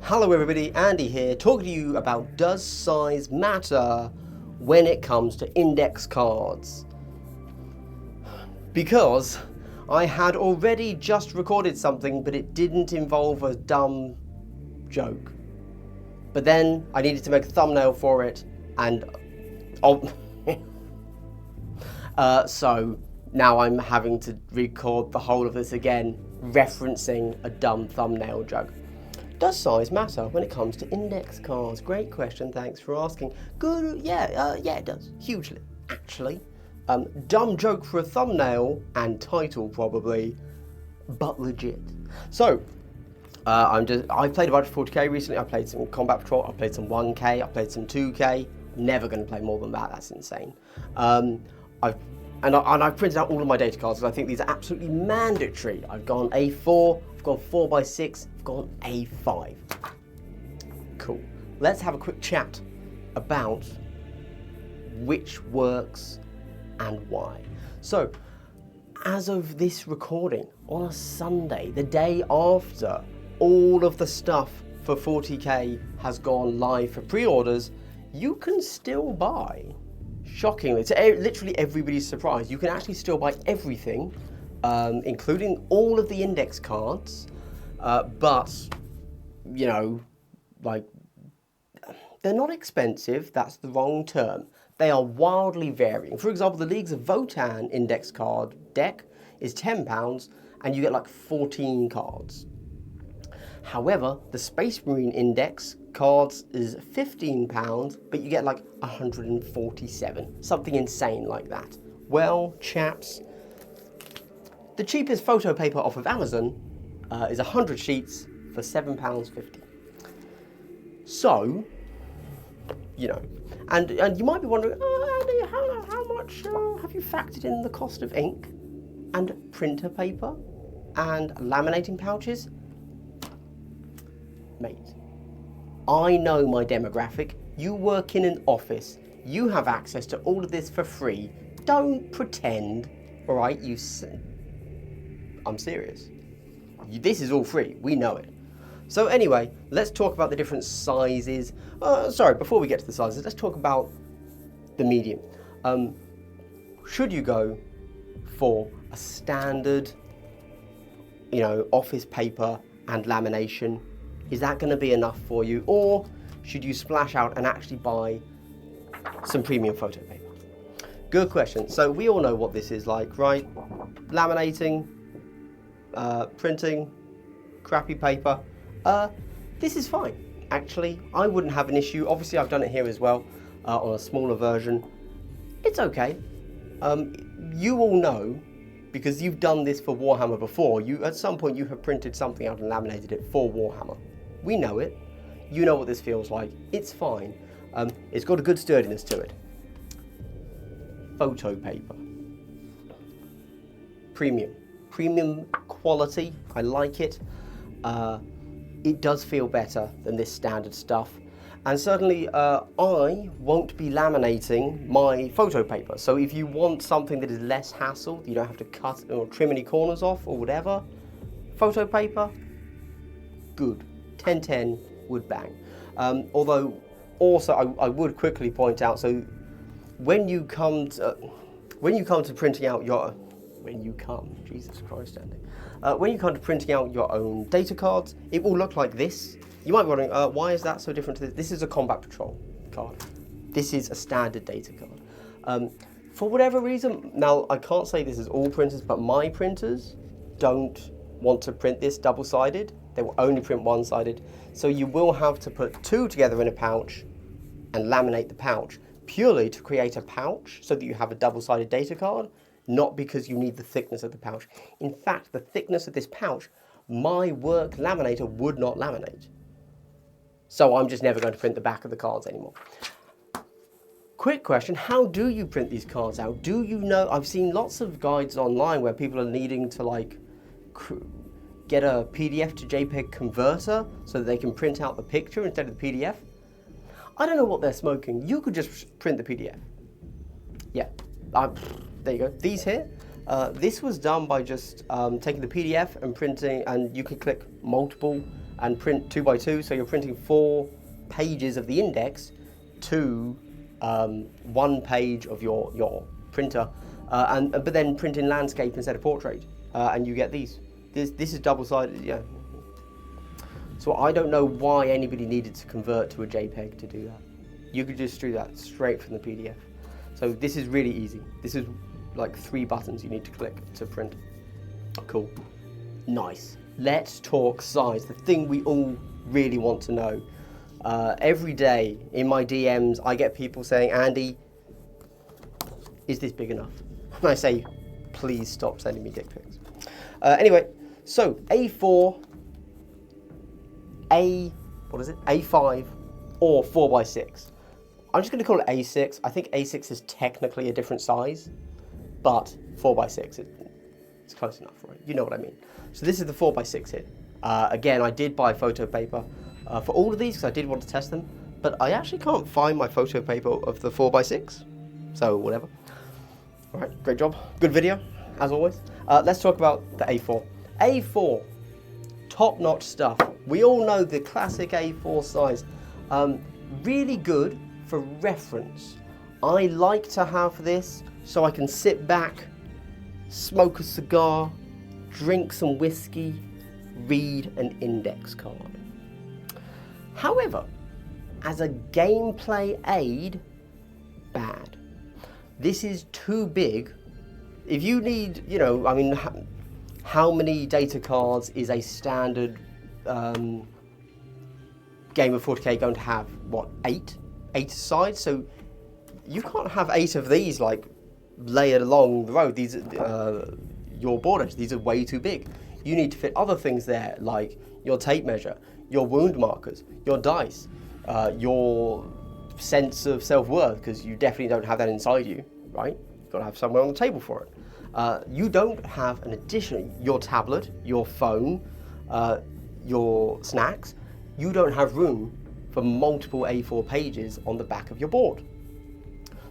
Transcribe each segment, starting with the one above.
Hello everybody, Andy here, talking to you about does size matter when it comes to index cards? Because I had already just recorded something, but it didn't involve a dumb joke. But then I needed to make a thumbnail for it, and so now I'm having to record the whole of this again, referencing a dumb thumbnail joke. Does size matter when it comes to index cards? Great question, thanks for asking. Good, yeah, it does, hugely, actually. Dumb joke for a thumbnail and title probably, but legit. So, I played a bunch of 40k recently. I played some Combat Patrol, I played some 1k, I played some 2k. Never going to play more than that, that's insane. I've printed out all of my data cards because I think these are absolutely mandatory. I've gone A4, I've gone 4x6, I've gone A5. Cool. Let's have a quick chat about which works and why. So, as of this recording, on a Sunday, the day after all of the stuff for 40k has gone live for pre-orders, you can still buy. Shockingly, to literally everybody's surprise, you can actually still buy everything, including all of the index cards, but, you know, like, they're not expensive, that's the wrong term. They are wildly varying. For example, the Leagues of Votan index card deck is £10, and you get like 14 cards. However, the Space Marine Index cards is £15, but you get like 147, something insane like that. Well, chaps, the cheapest photo paper off of Amazon is 100 sheets for £7.50. So, you know, and you might be wondering, Andy, how much have you factored in the cost of ink and printer paper and laminating pouches? Mate, I know my demographic. You work in an office. You have access to all of this for free. Don't pretend, all right? I'm serious. This is all free. We know it. So anyway, let's talk about the different sizes. Sorry, before we get to the sizes, let's talk about the medium. Should you go for a standard, you know, office paper and lamination? Is that going to be enough for you? Or should you splash out and actually buy some premium photo paper? Good question. So we all know what this is like, right? Laminating, printing, crappy paper. This is fine. Actually, I wouldn't have an issue. Obviously, I've done it here as well on a smaller version. It's okay. You all know, because you've done this for Warhammer before, at some point you have printed something out and laminated it for Warhammer. We know it. You know what this feels like. It's fine. It's got a good sturdiness to it. Photo paper. Premium quality. I like it. It does feel better than this standard stuff. And certainly I won't be laminating my photo paper. So if you want something that is less hassle, you don't have to cut or trim any corners off or whatever, photo paper, good. 10/10 would bang. Although also I would quickly point out, so when you come to printing out your, Jesus Christ, Andy. When you come to printing out your own data cards, it will look like this. You might be wondering, why is that so different to this? This is a Combat Patrol card. This is a standard data card. For whatever reason, now I can't say this is all printers, but my printers don't want to print this double-sided. They will only print one-sided. So you will have to put two together in a pouch and laminate the pouch, purely to create a pouch so that you have a double-sided data card, not because you need the thickness of the pouch. In fact, the thickness of this pouch, my work laminator would not laminate. So I'm just never going to print the back of the cards anymore. Quick question, how do you print these cards out? Do you know, I've seen lots of guides online where people are needing to like get a PDF to JPEG converter so that they can print out the picture instead of the PDF. I don't know what they're smoking. You could just print the PDF. Yeah, there you go. These here, this was done by just taking the PDF and printing, and you could click multiple and print 2 by 2, so you're printing 4 pages of the index to 1 page of your printer, but then print in landscape instead of portrait, and you get these. This is double-sided, yeah. So I don't know why anybody needed to convert to a JPEG to do that. You could just do that straight from the PDF. So this is really easy. This is like 3 buttons you need to click to print. Cool. Nice. Let's talk size, the thing we all really want to know. Every day in my DMs, I get people saying, Andy, is this big enough? And I say, please stop sending me dick pics. Anyway, so A4, A5, or 4x6. I'm just going to call it A6. I think A6 is technically a different size, but 4x6, it's close enough, right? You know what I mean. So this is the 4x6 here. Again, I did buy photo paper for all of these because I did want to test them, but I actually can't find my photo paper of the 4x6, so whatever. All right, great job. Good video, as always. Let's talk about the A4. A4, top-notch stuff. We all know the classic A4 size. Really good for reference. I like to have this so I can sit back, smoke a cigar, drink some whiskey, read an index card. However, as a gameplay aid, bad. This is too big. If you need, you know, I mean, how many data cards is a standard game of 40k going to have? What, 8? 8 sides? So you can't have 8 of these like layered along the road. These your borders, these are way too big. You need to fit other things there, like your tape measure, your wound markers, your dice, your sense of self-worth, because you definitely don't have that inside you, right? You've got to have somewhere on the table for it. You don't have an additional, your tablet, your phone, your snacks, you don't have room for multiple A4 pages on the back of your board.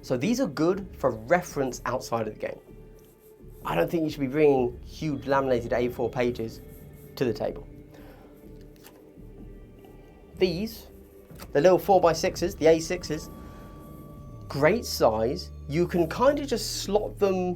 So these are good for reference outside of the game. I don't think you should be bringing huge laminated A4 pages to the table. These, the little 4x6s, the A6s, great size. You can kind of just slot them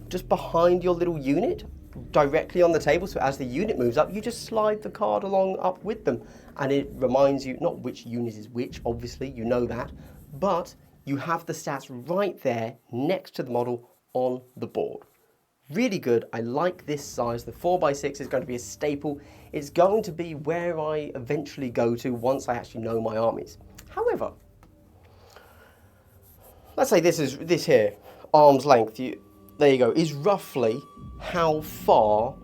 just behind your little unit, directly on the table, so as the unit moves up, you just slide the card along up with them, and it reminds you, not which unit is which, obviously, you know that, but you have the stats right there next to the model on the board. Really good. I like this size. The 4x6 is going to be a staple. It's going to be where I eventually go to once I actually know my armies. However, let's say this here, arm's length, there you go, is roughly how far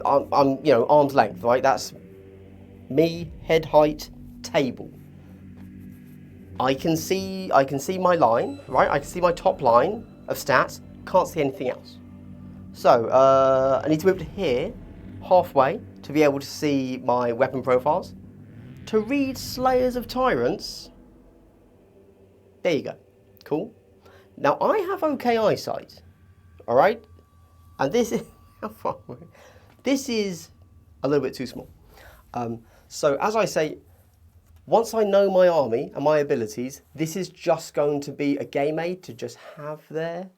I'm, you know, arm's length, right? That's me, head height, table. I can see my line, right? I can see my top line of stats, can't see anything else. So, I need to move to here, halfway, to be able to see my weapon profiles. To read Slayers of Tyrants, there you go, cool. Now, I have okay eyesight, all right? And this is, how far away? This is a little bit too small. So, as I say, once I know my army and my abilities, this is just going to be a game aid to just have there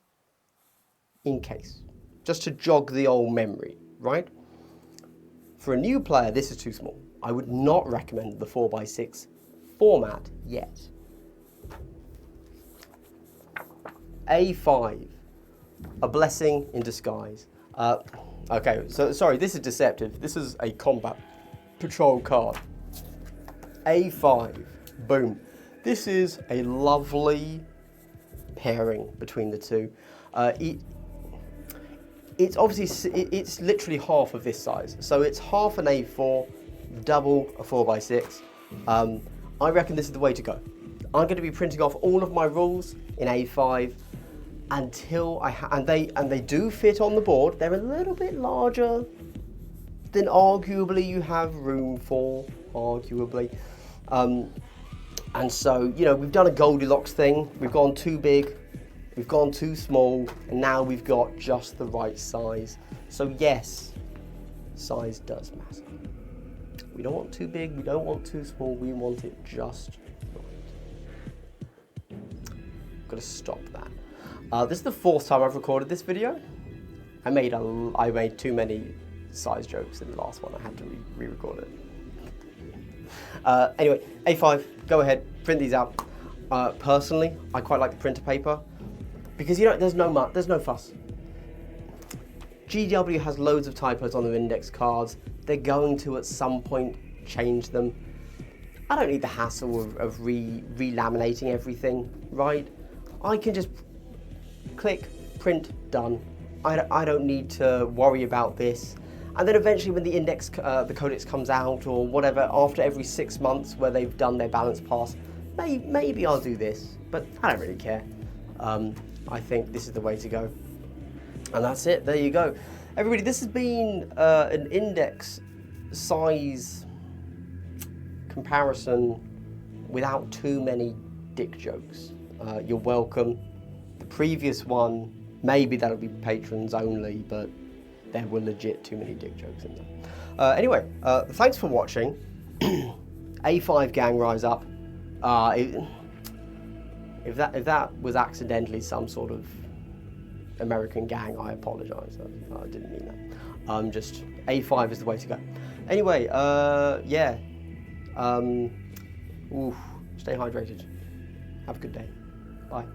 in case. Just to jog the old memory, right? For a new player, this is too small. I would not recommend the 4x6 format yet. A5, a blessing in disguise. Okay, so sorry, this is deceptive. This is a combat patrol card. A5, boom. This is a lovely pairing between the two. It's obviously, it's literally half of this size. So it's half an A4, double a 4x6. I reckon this is the way to go. I'm going to be printing off all of my rules in A5 until and they do fit on the board. They're a little bit larger than arguably you have room for, arguably. And so, you know, we've done a Goldilocks thing. We've gone too big. We've gone too small, and now we've got just the right size. So yes, size does matter. We don't want too big, we don't want too small, we want it just right. Gotta stop that. This is the 4th time I've recorded this video. I made too many size jokes in the last one. I had to re-record it. Anyway, A5, go ahead, print these out. Personally, I quite like the printer paper because there's no fuss. GW has loads of typos on their index cards. They're going to at some point change them. I don't need the hassle of re-laminating everything, right? I can just click, print, done. I don't need to worry about this. And then eventually when the index, the codex comes out or whatever, after every 6 months where they've done their balance pass, maybe I'll do this, but I don't really care. I think this is the way to go. And that's it, there you go. Everybody, this has been an index size comparison without too many dick jokes. You're welcome. The previous one, maybe that'll be patrons only, but there were legit too many dick jokes in there. Anyway, thanks for watching. A5 gang, rise up. If that was accidentally some sort of American gang, I apologise. I didn't mean that. Just A5 is the way to go. Anyway, yeah. Stay hydrated. Have a good day. Bye.